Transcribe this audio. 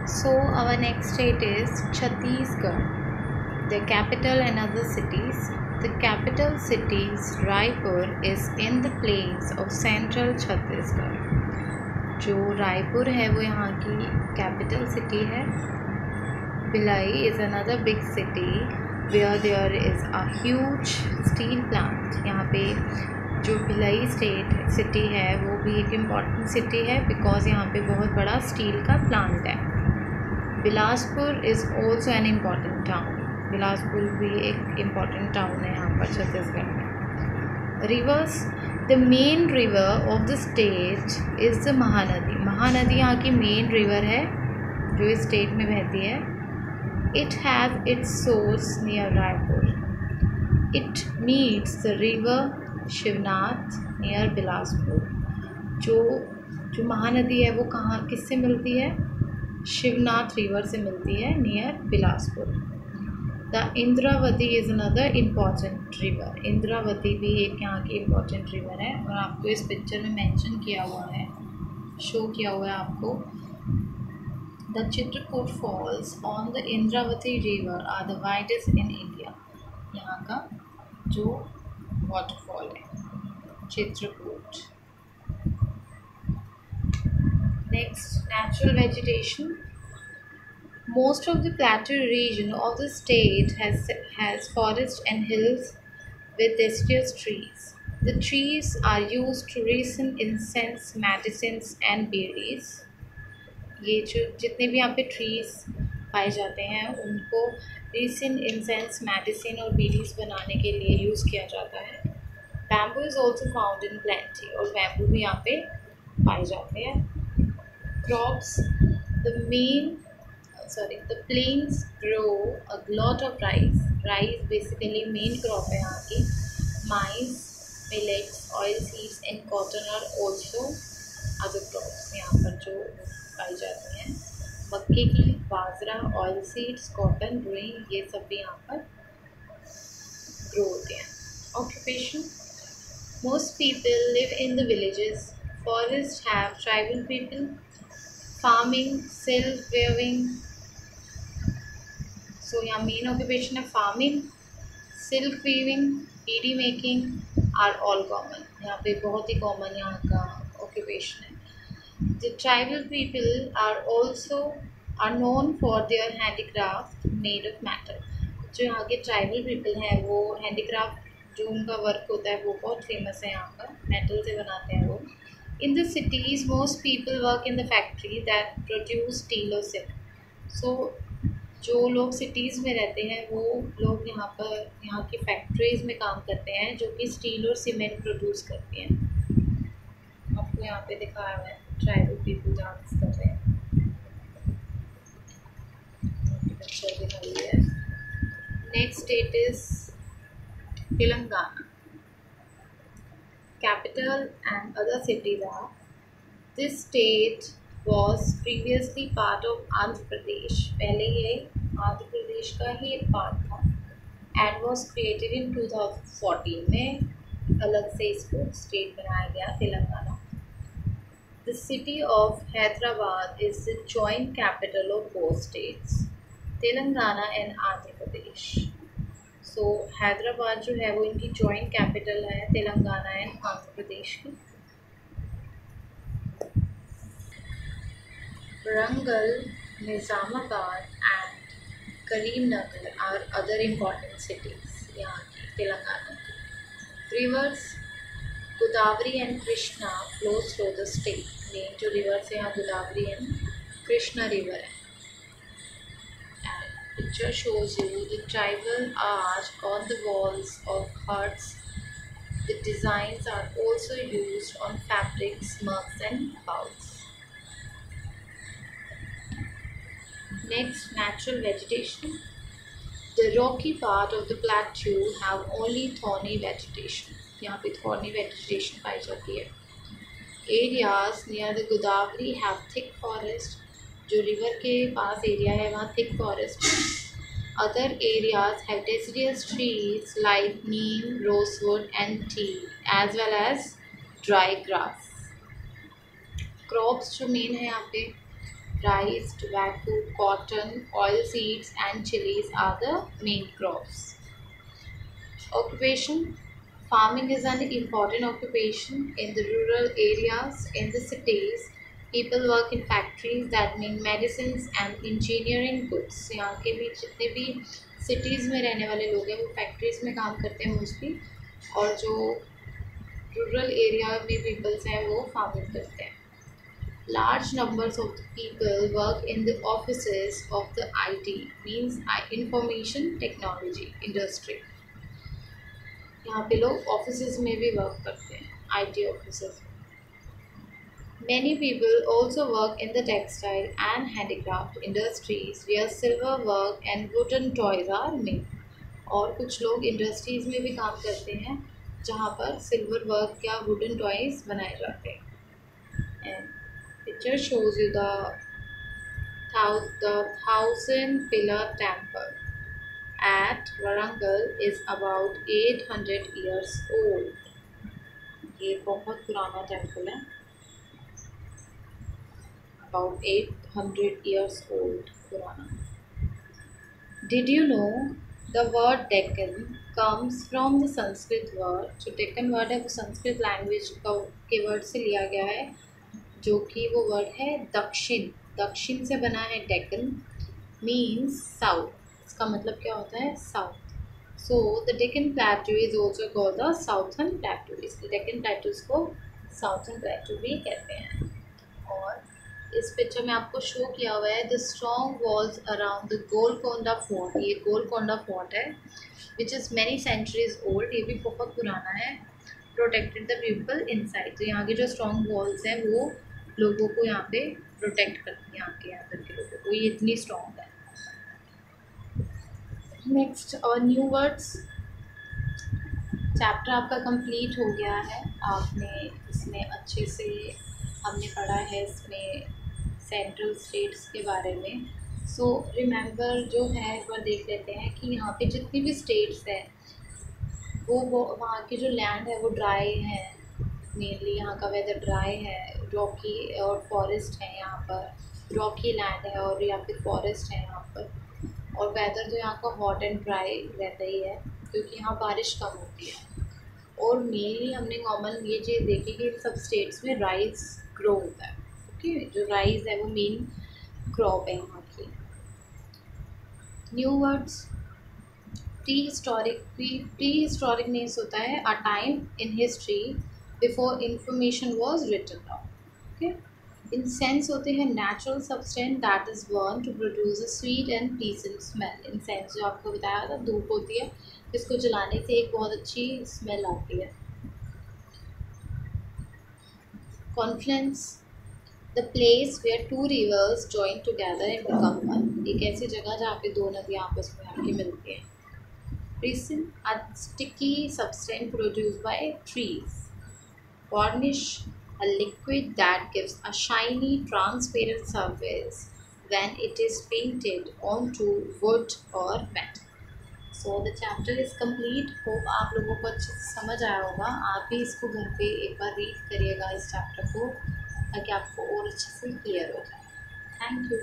So our next state is Chhattisgarh. The capital and other cities. The capital city Raipur is in the plains of central Chhattisgarh. जो रायपुर है वो यहाँ की capital city है. Bhilai is another big city where there is a huge steel plant. यहाँ पे जो Bhilai city है वो भी एक इम्पॉर्टेंट सिटी है बिकॉज यहाँ पे बहुत बड़ा स्टील का प्लांट है. Bilaspur is also an important town. Bilaspur भी एक इम्पॉर्टेंट टाउन है यहाँ पर छत्तीसगढ़ में. Reverse. The main river of the state is the Mahanadi. Mahanadi यहाँ की मेन रिवर है जो इस स्टेट में बहती है. It has its source near Raipur. It meets the river Shivnath near Bilaspur. जो महानदी है वो कहाँ किससे मिलती है? शिवनाथ रिवर से मिलती है near Bilaspur. The Indravati is another important river. Indravati भी एक यहाँ की इम्पॉर्टेंट रिवर है और आपको इस पिक्चर में मेंशन किया हुआ है, शो किया हुआ है आपको. The Chitrakoot falls on the Indravati river are the widest in India. यहाँ का जो वाटरफॉल है Chitrakoot. Next, natural vegetation. Most of the plateau region of the state has forests and hills with deciduous trees. The trees are used to resin incense, medicines and berries. ये जो जितने भी यहाँ पे trees पाए जाते हैं उनको resin, incense, medicine और berries बनाने के लिए यूज़ किया जाता है. Bamboo is also found in plenty और bamboo भी यहाँ पे पाए जाते हैं. Crops. The plains grow a lot of rice. Rice basically main crop है यहाँ की. Maize, millets, oil seeds and cotton are also other crops यहाँ पर जो पाई जाती हैं. मक्के की, बाजरा, oil seeds, cotton, रुई ये सब भी यहाँ पर grow होते हैं. Occupation. Most people live in the villages. Forests have tribal people. Farming, silk weaving. So यहाँ मेन ऑक्यूपेशन है farming, silk weaving, beedi making are all common. यहाँ पे बहुत ही कॉमन यहाँ का ऑक्यूपेशन है. The tribal people are known for their handicraft made of metal. जो यहाँ के ट्राइबल पीपल हैं वो हैंडीक्राफ्ट जो उनका वर्क होता है वो बहुत फेमस है यहाँ पर. मेटल से बनाते हैं वो. In the cities, most people work in the factory that produce steel or silk. So, जो लोग cities में रहते हैं वो लोग यहाँ की फैक्ट्रीज में काम करते हैं जो कि स्टील और सीमेंट प्रोड्यूस करती हैं. आपको यहाँ पे दिखाया हुआ है ट्राइबल पीपल डांस कर रहे हैं. पिक्चर दिखाई है. Next state is Telangana. Capital and other cities are. This state was previously part of Andhra Pradesh. पहले ये आंध्र प्रदेश का ही एक पार्ट था and was created in 2014 में अलग से इसको स्टेट बनाया गया Telangana. The city of Hyderabad is the joint capital of both states, Telangana and Andhra Pradesh. तो हैदराबाद जो है वो इनकी जॉइंट कैपिटल है तेलंगाना एंड आंध्र प्रदेश की. Warangal, Nizamabad and Karimnagar are other important cities यहाँ की तेलंगाना की. Rivers. Godavari and Krishna flows through the state. Main जो रिवर्स है यहाँ गोदावरी एंड कृष्णा रिवर है. Picture shows you the tribal art on the walls of huts. The designs are also used on fabrics, mugs and bowls. Next, natural vegetation. The rocky part of the plateau have only thorny vegetation. यहाँ पे thorny vegetation पाई जाती है. Areas near the Godavari have thick forest. जो river के पास area है वहाँ thick forest है. Other areas have deciduous trees like neem, rosewood and teak as well as dry grass. Crops जो मेन है यहाँ पे Rice, tobacco, cotton, oilseeds, and chilies are the main crops. Occupation. Farming is an important occupation in the rural areas. In the cities, people work in factories that make medicines and engineering goods. यहाँ के भी जितने भी cities में रहने वाले लोग हैं वो factories में काम करते हैं mostly, और जो rural area में peoples हैं वो farming करते हैं. Large numbers of the people work in the offices of the IT, means information technology industry. यहाँ पे लोग ऑफिसेज में भी वर्क करते हैं, IT offices. Many people also work in the textile and handicraft industries where silver work and wooden toys are made. और कुछ लोग इंडस्ट्रीज में भी काम करते हैं जहाँ पर सिल्वर वर्क या वुडन टॉयज बनाए जाते हैं. And picture shows you the thousand pillar temple at Warangal is about 800 years old. ये बहुत पुराना टेम्पल है, about 800 years old पुराना. Did you know the word Deccan comes from the Sanskrit word? जो Deccan word है वो Sanskrit language के word से लिया गया है, जो कि वो वर्ड है दक्षिण. दक्षिण से बना है. Deccan means south. इसका मतलब क्या होता है? South. So the Deccan प्लेटू is also called the southern प्लेटू. इसलिए डेक्कन प्लेटूज को साउथर्न प्लेटू भी कहते हैं. और इस पिक्चर में आपको शो किया हुआ है the strong walls around the Golconda fort. ये गोलकोंडा फोर्ट है which is many centuries old. ये भी बहुत पुराना है. Protected the people inside. तो यहाँ के जो स्ट्रॉन्ग वॉल्स हैं वो लोगों को यहाँ पे प्रोटेक्ट करती हैं. यहाँ के अंदर के लोगों को ये इतनी स्ट्रॉन्ग है. नेक्स्ट और न्यू वर्ड्स. चैप्टर आपका कंप्लीट हो गया है. आपने इसमें अच्छे से हमने पढ़ा है इसमें सेंट्रल स्टेट्स के बारे में. सो रिमेंबर जो है एक बार देख लेते हैं कि यहाँ पे जितनी भी स्टेट्स हैं वो वहाँ की जो लैंड है वो ड्राई है. मेनली यहाँ का वेदर ड्राई है. रॉकी और फॉरेस्ट है यहाँ पर. रॉकी लैंड है और यहाँ पे फॉरेस्ट है यहाँ पर. और वेदर तो यहाँ का हॉट एंड ड्राई रहता ही है क्योंकि यहाँ बारिश कम होती है. और मेनली हमने कॉमन ये चीज़ देखी कि इन सब स्टेट्स में राइस ग्रो होता है. ओके, जो राइस है वो मेन क्रॉप है यहाँ की. New words. Prehistoric means होता है a time in history before information was written down. Okay. Incense होते हैं natural substance that is burn to produce a sweet and pleasant smell. Incense जो आपको बताया था धूप होती है, इसको जलाने से एक बहुत अच्छी स्मेल आती है. Confluence. The place where two rivers join together and become one. एक ऐसी जगह जहाँ पे दो नदियाँ आपस में आके मिलती हैं. Ricin. A sticky substance produced by trees. Varnish. A liquid that gives a shiny, transparent surface when it is painted onto wood or metal. So the chapter is complete. Hope आप लोगों को अच्छे से समझ आया होगा. आप भी इसको घर पे एक बार रीड करिएगा इस चैप्टर को ताकि आपको और अच्छे से क्लियर हो जाए. Thank you.